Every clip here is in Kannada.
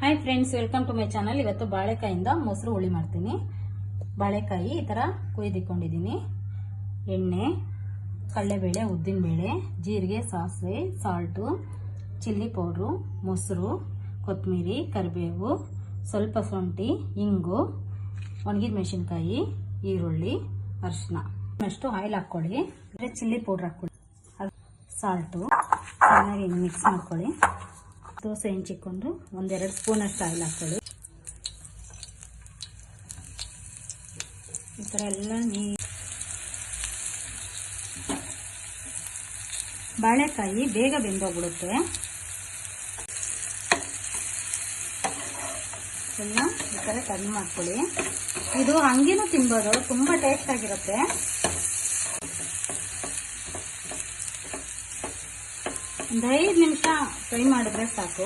Hi friends, welcome to my channel. ಇವತ್ತು ಬಾಳೆಕಾಯಿಂದ ಮೊಸರು ಹುಳಿ ಮಾಡ್ತೀನಿ. ಬಾಳೆಕಾಯಿ ಈ ಥರ ಕೊಯ್ದಿಕೊಂಡಿದ್ದೀನಿ. ಎಣ್ಣೆ, ಕಡಲೆಬೇಳೆ, ಉದ್ದಿನಬೇಳೆ, ಜೀರಿಗೆ, ಸಾಸಿವೆ, ಸಾಲ್ಟು, ಚಿಲ್ಲಿ ಪೌಡ್ರು, ಮೊಸರು, ಕೊತ್ತಂಬರಿ, ಕರಿಬೇವು, ಸ್ವಲ್ಪ ಶುಂಠಿ, ಇಂಗು, ಒಣಗಿದ ಮೆಣಸಿನ್ಕಾಯಿ, ಈರುಳ್ಳಿ, ಅರಿಶಿನ. ಅಷ್ಟು ಆಯಿಲ್ ಹಾಕ್ಕೊಳ್ಳಿ. ಚಿಲ್ಲಿ ಪೌಡ್ರ್ ಹಾಕ್ಕೊಳ್ಳಿ, ಸಾಲ್ಟು ಚೆನ್ನಾಗಿ ಮಿಕ್ಸ್ ಮಾಡ್ಕೊಳ್ಳಿ. ದೋಸೆ ಹೆಂಚಿಕೊಂಡು ಒಂದೆರಡು ಸ್ಪೂನ್ ಅಷ್ಟು ಆಯಿಲ್ ಹಾಕ್ಕೊಳ್ಳಿ. ಈ ಥರ ಎಲ್ಲ ಬಾಳೆಕಾಯಿ ಬೇಗ ಬೆಂದೋಗ್ಬಿಡುತ್ತೆ. ಎಲ್ಲ ಈ ಥರ ಕಡಿಮೆ ಮಾಡ್ಕೊಳ್ಳಿ. ಇದು ಹಂಗೇನೂ ತಿನ್ಬೋದು, ತುಂಬ ಟೇಸ್ಟ್ ಆಗಿರುತ್ತೆ. ಒಂದು 5 ನಿಮಿಷ ಫ್ರೈ ಮಾಡಿದ್ರೆ ಸಾಕು.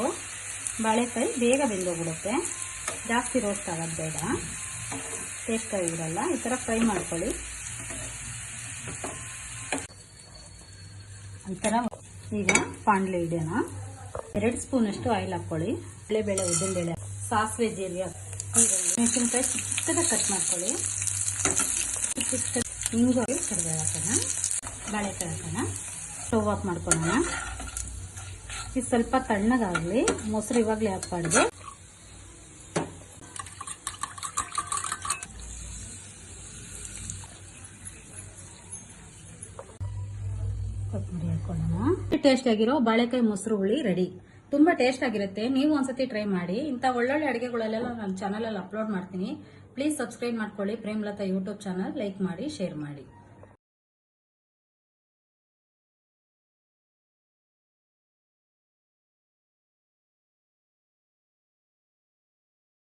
ಬಾಳೆಕಾಯಿ ಬೇಗ ಬೆಂದೋಗ್ಬಿಡುತ್ತೆ, ಜಾಸ್ತಿ ರೋಸ್ಟ್ ಆಗೋದು ಬೇಡ, ಟೇಸ್ಟ್ ಆಗಿರಲ್ಲ. ಈ ಥರ ಫ್ರೈ ಮಾಡ್ಕೊಳ್ಳಿ. ಈ ಥರ ಈಗ ಪಾಂಡ್ಲೆ ಇಡೋಣ. 2 ಸ್ಪೂನ್ ಅಷ್ಟು ಆಯಿಲ್ ಹಾಕ್ಕೊಳ್ಳಿ. ಕಡಲೆಬೇಳೆ, ಉದ್ದಿನಬೇಳೆ, ಸಾಸಿವೆ, ಜೀರಿಗೆ, ಈರುಳ್ಳಿ, ಮೆಣಸಿನ್ಕಾಯಿ ಚಿಕ್ಕದಾಗಿ ಕಟ್ ಮಾಡ್ಕೊಳ್ಳಿ. ಇಂಗು, ಕರಿಬೇವು ಹಾಕೋಣ. ಬಾಳೆಕಾಯಿ ಹಾಕೋಣ. ಸ್ಟವ್ ಆಫ್ ಮಾಡ್ಕೊಳ್ಳೋಣ. ಇದು ಸ್ವಲ್ಪ ತಣ್ಣಗಾಗಲಿ. ಮೊಸರು ಇವಾಗಲೇ ಹಾಕ್ಬಾರ್ದು. ಕೊತ್ತಂಬರಿ ಹಾಕೊಳ್ಳೋಣ. ಟೇಸ್ಟ್ ಆಗಿರೋ ಬಾಳೆಕಾಯಿ ಮೊಸರು ಹುಳಿ ರೆಡಿ. ತುಂಬಾ ಟೇಸ್ಟ್ ಆಗಿರುತ್ತೆ. ನೀವು ಒಂದ್ಸತಿ ಟ್ರೈ ಮಾಡಿ. ಇಂಥ ಒಳ್ಳೊಳ್ಳೆ ಅಡುಗೆಗಳೆಲ್ಲ ನನ್ನ ಚಾನಲಲ್ಲಿ ಅಪ್ಲೋಡ್ ಮಾಡ್ತೀನಿ. ಪ್ಲೀಸ್ ಸಬ್ಸ್ಕ್ರೈಬ್ ಮಾಡ್ಕೊಳ್ಳಿ. ಪ್ರೇಮಲತಾ ಯೂಟ್ಯೂಬ್ ಚಾನಲ್ ಲೈಕ್ ಮಾಡಿ, ಶೇರ್ ಮಾಡಿ.